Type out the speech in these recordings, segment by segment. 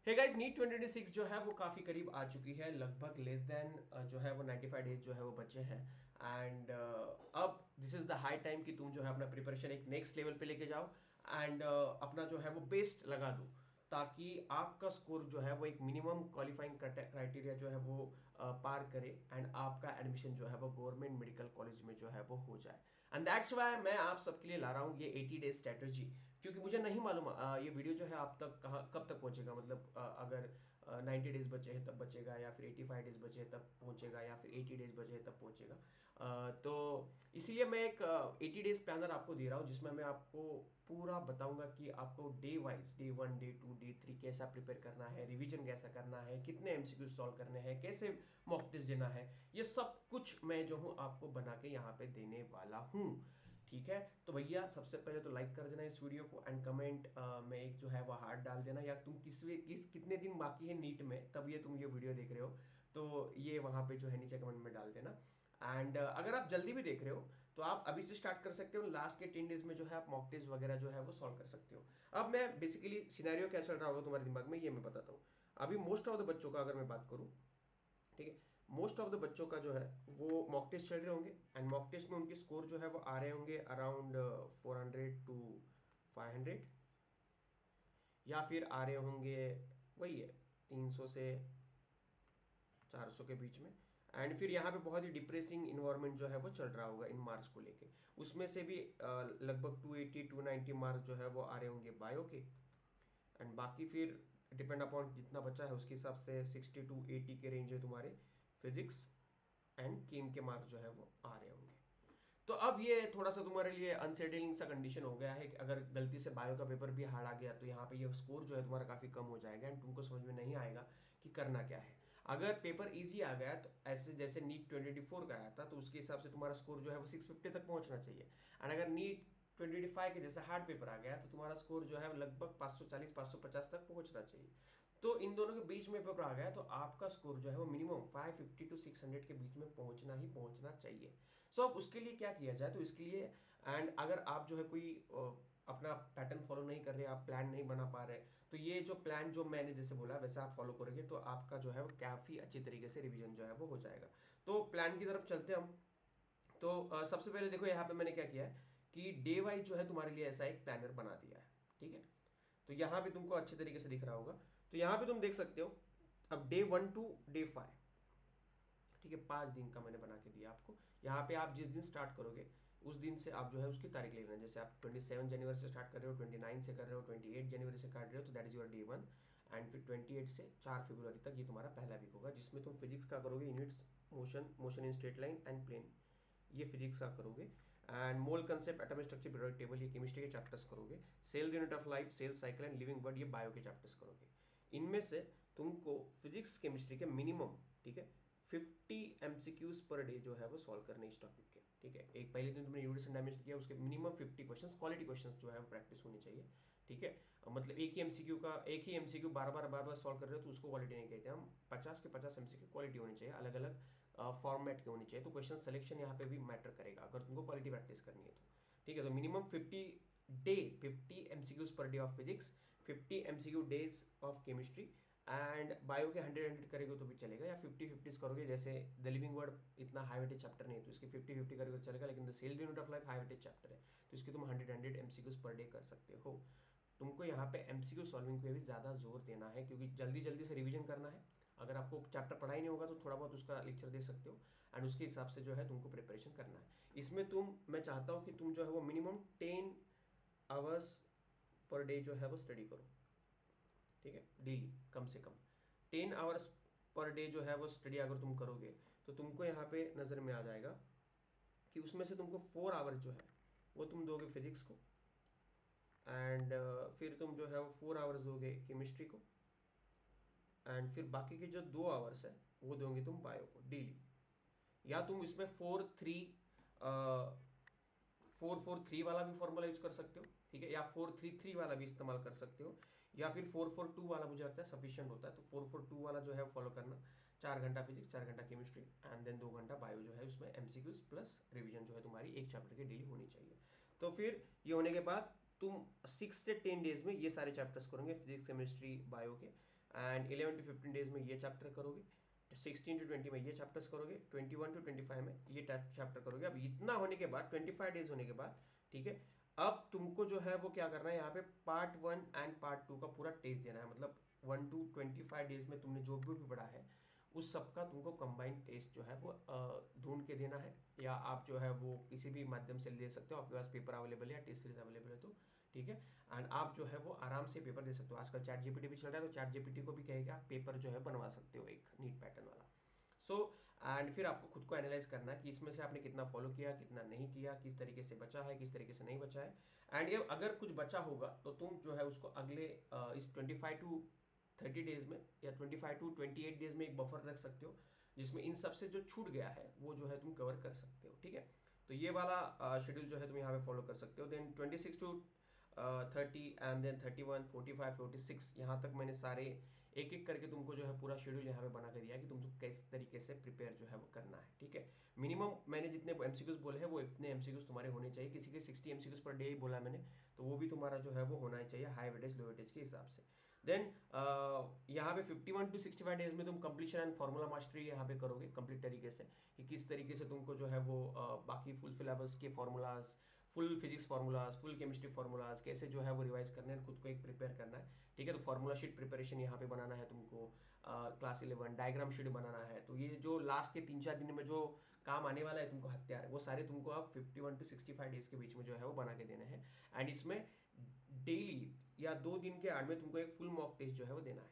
Hey guys, NEET 2026 जो है वो काफ़ी करीब आ चुकी है। लगभग लेस देन जो है वो 95 डेज जो है वो बचे हैं। एंड अब this is the high time कि तुम जो है अपना प्रिपरेशन एक नेक्स्ट लेवल पे लेके जाओ। एंड अपना जो है वो बेस्ट लगा दो, ताकि आपका स्कोर जो है वो एक मिनिमम क्वालिफाइंग क्राइटेरिया जो है वो पार करे एंड आपका एडमिशन जो है वो गवर्नमेंट मेडिकल कॉलेज में जो है वो हो जाए। एंड दैट्स वाई मैं आप सबके लिए ला रहा हूँ ये 80 डेज स्ट्रेटजी। क्योंकि मुझे नहीं मालूम ये वीडियो जो है आप तक कहाँ कब तक पहुंचेगा। मतलब अगर 90 डेज बचे हैं तब बचेगा, या फिर 85 डेज बचे हैं तब पहुंचेगा, या फिर 80 डेज बचे हैं तब पहुंचेगा। तो इसीलिए मैं एक 80 डेज प्लानर आपको दे रहा हूँ, जिसमें मैं आपको पूरा बताऊंगा कि आपको day wise, day 1, day 2, day 3 कैसा प्रिपेयर करना है, रिवीजन कैसा करना है, कितने एमसीक्यू सॉल्व करने हैं, कैसे मॉक टेस्ट देना है। ये सब कुछ मैं जो हूँ आपको बना के यहाँ पे देने वाला हूँ। ठीक है, तो भैया सबसे पहले तो लाइक कर देना इस वीडियो को, एंड कमेंट में एक जो है वो हार्ट डाल देना, या तुम कितने दिन बाकी है नीट में तब ये तुम ये वीडियो देख रहे हो, तो ये वहाँ पे जो है नीचे कमेंट में डाल देना। एंड अगर आप जल्दी भी देख रहे हो तो आप अभी से स्टार्ट कर सकते हो। लास्ट के 10 डेज में जो है आप मॉक टेस्ट वगैरह जो है वो सॉल्व कर सकते हो। अब मैं बेसिकली सिनेरियो क्या चल रहा होगा तुम्हारे दिमाग में ये मैं बताता हूँ। अभी मोस्ट ऑफ द बच्चों का अगर मैं बात करूँ, ठीक है, मोस्ट ऑफ द बच्चों का जो है वो मॉक टेस्ट चल रहे होंगे, एंड मॉक टेस्ट में उनके स्कोर जो है वो आ रहे होंगे अराउंड 400 to 500, या फिर आ रहे होंगे वही है 300 से 400 के बीच में। एंड फिर यहाँ पे बहुत ही डिप्रेसिंग इन्वायरमेंट जो है वो चल रहा होगा इन मार्क्स को लेके। उसमें से भी लगभग 280 290 मार्क्स जो है वो आ रहे होंगे बायो के। एंड बाकी फिर डिपेंड अपॉन जितना बचा है उसके हिसाब से 60 to 80 के रेंज है तुम्हारे फिजिक्स एंड केम के मार्क्स जो है वो आ रहे होंगे। तो अब ये थोड़ा सा तुम्हारे लिए अनसेटलिंग सा कंडीशन हो गया है कि अगर गलती से बायो का पेपर भी हार्ड आ गया तो यहाँ पे ये स्कोर जो है तुम्हारा काफ़ी कम हो जाएगा, एंड तुमको समझ में नहीं आएगा कि करना क्या है। अगर पेपर इजी आ गया तो ऐसे जैसे नीट 2024 का आया था, तो उसके हिसाब से तुम्हारा स्कोर जो है वो 650 तक पहुंचना चाहिए। एंड अगर नीट 2025 के जैसा हार्ड पेपर आ गया तो तुम्हारा स्कोर जो है लगभग 540 550 तक पहुंचना चाहिए। तो इन दोनों के बीच में पेपर आ गया तो आपका स्कोर जो है वो मिनिमम 550 to 600 के बीच में पहुंचना ही पहुंचना चाहिए। सो अब उसके लिए क्या किया जाए, तो इसके लिए, एंड अगर आप जो है कोई अपना पैटर्न फॉलो नहीं कर रहे, आप प्लान नहीं बना पा रहे, तो ये जो प्लान जो मैंने जैसे बोला वैसा आप फॉलो करोगे तो आपका जो है वो काफ़ी अच्छी तरीके से रिवीजन जो है वो हो जाएगा। तो प्लान की तरफ चलते हैं हम। तो सबसे पहले देखो यहाँ पे मैंने क्या किया है कि डे वाइज जो है तुम्हारे लिए ऐसा एक प्लानर बना दिया है। ठीक है, तो यहाँ पे तुमको अच्छे तरीके से दिख रहा होगा। तो यहाँ पे तुम देख सकते हो अब डे 1 to डे 5, ठीक है, 5 दिन का मैंने बना के दिया आपको। यहाँ पे आप जिस दिन स्टार्ट करोगे उस दिन से आप जो है उसकी तारीख ले लेना। जैसे आप 27 जनवरी से स्टार्ट कर रहे हो, 29 से कर रहे हो, 28 जनवरी से कर रहे हो, तो that is your day 1। And फिर 28 से 4 फरवरी तक ये तुम्हारा पहला वीक होगा, जिसमें तुम फिजिक्स का करोगे, units, motion, motion in straight line and plane, ये फिजिक्स का करोगे। And mole concept, atomic structure, periodic table, ये केमिस्ट्री के चैप्टर्स करोगे। Cell unit of life, cell cycle and living world, ये बायो के चैप्टर्स करोगे। इनमें से तुमको फिजिक्स केमिस्ट्री के मिनिमम, ठीक है, 50 MCQs पर डे जो है वो सॉल्व करने इस टॉपिक के। ठीक है, एक पहले दिन तुमने यूनिट्स एंड डायमेंशन किया, उसके मिनिमम 50 क्वेश्चंस, क्वालिटी क्वेश्चंस जो है वो प्रैक्टिस होनी चाहिए। ठीक है, मतलब एक ही एमसीक्यू बार बार सॉल्व कर रहे हो तो उसको क्वालिटी नहीं कहते हम। 50 के 50 एमसीक्यू क्वालिटी होनी चाहिए, अलग अलग फॉर्मेट के होनी चाहिए। तो क्वेश्चन सिलेक्शन यहाँ पे भी मैटर करेगा अगर तुमको क्वालिटी प्रैक्टिस करनी है तो। ठीक है, तो minimum 50 per day of physics, 50 MCQ days of chemistry, and bio के 100 करेंगे तो भी चलेगा, या 50 50 करोगे। जैसे द लिविंग वर्ड इतना हाई वेटेज चैप्टर नहीं है तो इसके 50 50 करोगे तो चलेगा, लेकिन the cell unit of life high weightage chapter है तो इसके तुम 100 MCQs पर डे कर सकते हो। तुमको यहाँ पे MCQ सॉल्विंग पे भी ज़्यादा जोर देना है, क्योंकि जल्दी जल्दी से रिवीजन करना है। अगर आपको चैप्टर पढ़ा ही नहीं होगा तो थोड़ा बहुत उसका लेक्चर दे सकते हो, एंड उसके हिसाब से जो है तुमको प्रिपरेशन करना है। इसमें मैं चाहता हूँ कि तुम जो है वो मिनिमम 10 आवर्स पर डे जो है वो स्टडी करो। ठीक है, डेली कम से कम 10 आवर्स पर डे जो है वो स्टडी अगर तुम करोगे तो तुमको यहाँ पे नज़र में आ जाएगा कि उसमें से तुमको 4 आवर्स जो है वो तुम दोगे फिजिक्स को, एंड फिर तुम जो है वो 4 आवर्स दोगे केमिस्ट्री को, एंड फिर बाकी के जो 2 आवर्स है वो दोगे तुम बायो को डेली। या तुम इसमें 4-4-3 वाला भी फॉर्मूला यूज कर सकते हो। ठीक है, या 4-3-3 वाला भी इस्तेमाल कर सकते हो, या फिर 4-4-2 वाला मुझे लगता है सफिशियंट होता है। तो 4-4-2 वाला जो है फॉलो करना। 4 घंटा फिजिक्स, 4 घंटा केमिस्ट्री, एंड देन 2 घंटा बायो जो है उसमें MCQs प्लस रिवीजन जो है तुम्हारी एक चैप्टर की डेली होनी चाहिए। तो फिर ये होने के बाद तुम 6 से 10 डेज में ये सारे चैप्टर्स करोगे फिजिक्स केमिस्ट्री बायो के। एंड 11 to 15 डेज में ये चैप्टर करोगे, 16 to 20 में ये चैप्टर्स करोगे, 21 to 25 में ये चैप्टर करोगे। अब इतना होने के बाद 25 डेज होने के बाद, ठीक है, अब तुमको जो है वो क्या करना है, यहाँ पे पार्ट 1 एंड पार्ट 2 का पूरा टेस्ट देना है। मतलब 1 to 25 डेज में तुमने जो भी पढ़ा है उस सब का तुमको कंबाइंड टेस्ट जो है वो ढूंढ के देना है, या आप जो है वो किसी भी माध्यम से ले सकते हो, आपके पास पेपर अवेलेबल है या टेस्ट सीरीज अवेलेबल है तो, ठीक है। एंड आप जो है वो आराम से पेपर दे सकते हो। आजकल चैट जीपीटी भी चल रहा है, तो चैट जीपीटी को भी कहेगा आप पेपर जो है बनवा सकते हो एक नीट पैटर्न वाला। सो एंड फिर आपको खुद को एनालाइज करना है कि इसमें से आपने कितना फॉलो किया, कितना नहीं किया, किस तरीके से बचा है, किस तरीके से नहीं बचा है। एंड ये अगर कुछ बचा होगा तो तुम जो है उसको अगले इस 25 to 30 डेज में या 25 to 28 डेज में एक बफर रख सकते हो, जिसमें इन सब से जो छूट गया है वो जो है तुम कवर कर सकते हो, ठीक है। तो ये वाला शेड्यूल जो है तुम यहाँ पे फॉलो कर सकते हो। देन 26 to 30 एंड देन 31, 45, 46, यहाँ तक मैंने सारे एक एक करके तुमको जो है पूरा शेड्यूल यहाँ पे बना के दिया है कि तुमको किस तरीके से प्रिपेयर जो है वो करना है, ठीक है। मिनिमम मैंने जितने एमसीक्यूज बोले हैं वो इतने एमसीक्यूज तुम्हारे होने चाहिए। किसी के 60 एमसीक्यूज पर डे ही बोला मैंने, तो वो भी तुम्हारा जो है वो होना चाहिए हाई वेटेज लो वेटेज के हिसाब से। देन यहाँ पे 51 to 65 डेज में तुम कंप्लीशन एंड फार्मूला मास्टरी यहाँ पे करोगे कंप्लीट तरीके से, कि किस तरीके से तुमको जो है वो बाकी फुल सिलेबस के formulas, full physics formulas, full chemistry formulas कैसे जो है वो रिवाइज करने हैं, खुद को एक प्रिपेयर करना है, ठीक है। तो फार्मूला शीट प्रिपरेशन यहाँ पे बनाना है तुमको, क्लास 11 डायग्राम शीट बनाना है। तो ये जो लास्ट के 3-4 दिन में जो काम आने वाला है तुमको हथियार, वो सारे तुमको आप 51 to 65 डेज के बीच में जो है वो बना के देने हैं। एंड इसमें डेली या 2 दिन के आड़ में तुमको एक फुल मॉक टेस्ट जो है वो देना है,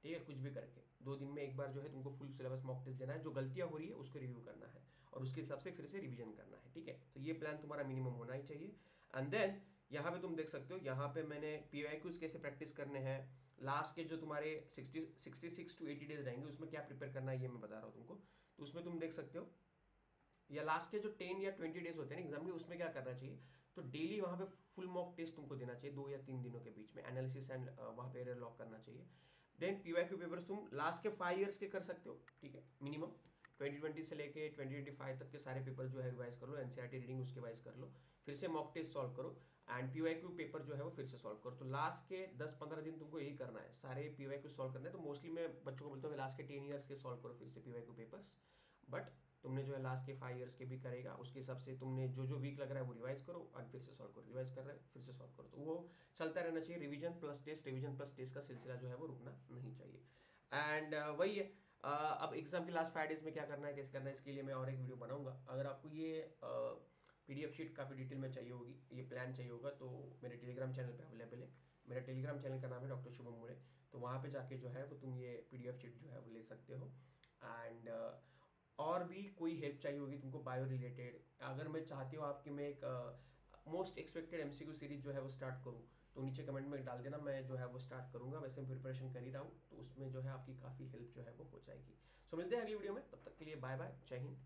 ठीक है। कुछ भी करके 2 दिन में एक बार जो है तुमको फुल सिलेबस मॉक टेस्ट देना है, जो गलतियां हो रही है उसको रिव्यू करना है और उसके हिसाब से फिर से रिवीजन करना है, ठीक है। तो ये प्लान तुम्हारा मिनिमम होना ही चाहिए। एंड देन यहाँ पे तुम देख सकते हो, यहाँ पे मैंने पीवाईक्यूज कैसे प्रैक्टिस करने हैं, लास्ट के जो तुम्हारे 66 to 80 डेज रहेंगे उसमें क्या प्रिपेयर करना है ये मैं बता रहा हूँ तुमको। तो उसमें तुम देख सकते हो, या लास्ट के जो 10 या 20 डेज होते हैं ना एग्जाम के, उसमें क्या करना चाहिए, तो डेली वहाँ पे फुल मॉक टेस्ट तुमको देना चाहिए 2 या 3 दिनों के बीच में, एनालिसिस एंड वहाँ पे एरर लॉक करना चाहिए। देन पीवाईक्यू पेपर्स तुम लास्ट के 5 ईयर्स के कर सकते हो, ठीक है। मिनिमम 2020 से लेके 2025 तक के सारे पेपर जो है रिवाइज कर लो, एनसीईआरटी रीडिंग उसके वाइज कर लो, फिर से मॉक टेस्ट सॉल्व करो एंड पीवाईक्यू पेपर जो है वो फिर से सॉल्व करो। तो लास्ट के 10-15 दिन तुमको यही करना है, सारे पीवाईक्यू सॉल्व करना है। तो मोस्टली मैं बच्चों को बोलता हूँ लास्ट के 10 ईयर्स के सॉल्व करो फिर से पीवाईक्यू पेपर्स, बट तुमने जो है लास्ट के 5 ईयर्स के भी करेगा, उसके हिसाब से तुमने जो जो वीक लग रहा है वो रिवाइज करो और फिर से सॉल्व करो, रिवाइज कर रहा है फिर से सॉल्व करो। तो वो चलता रहना चाहिए, revision plus test, revision plus test का सिलसिला जो है वो रुकना नहीं चाहिए। एंड वही है, अब एग्जाम के लास्ट 5 डेज में क्या करना है कैसे करना है इसके लिए मैं और एक वीडियो बनाऊंगा। अगर आपको ये पीडीएफ शीट काफ़ी डिटेल में चाहिए होगी, ये प्लान चाहिए होगा, तो मेरे टेलीग्राम चैनल पे अवेलेबल है। मेरा टेलीग्राम चैनल का नाम है डॉक्टर शुभम मुड़े, तो वहाँ पे जाके जो है वो तुम ये पीडीएफ शीट जो है वो ले सकते हो। एंड और भी कोई हेल्प चाहिए होगी तुमको बायो रिलेटेड, अगर मैं चाहती हूँ आपकी मैं एक मोस्ट एक्सपेक्टेड एमसीक्यू सीरीज जो है वो स्टार्ट करूँ, तो नीचे कमेंट में डाल देना, मैं जो है वो स्टार्ट करूँगा। वैसे मैं प्रिपरेशन कर ही रहा हूँ, तो उसमें जो है आपकी काफ़ी हेल्प जो है वो हो जाएगी। सो मिलते हैं अगली वीडियो में, तब तक के लिए बाय बाय, जय हिंद।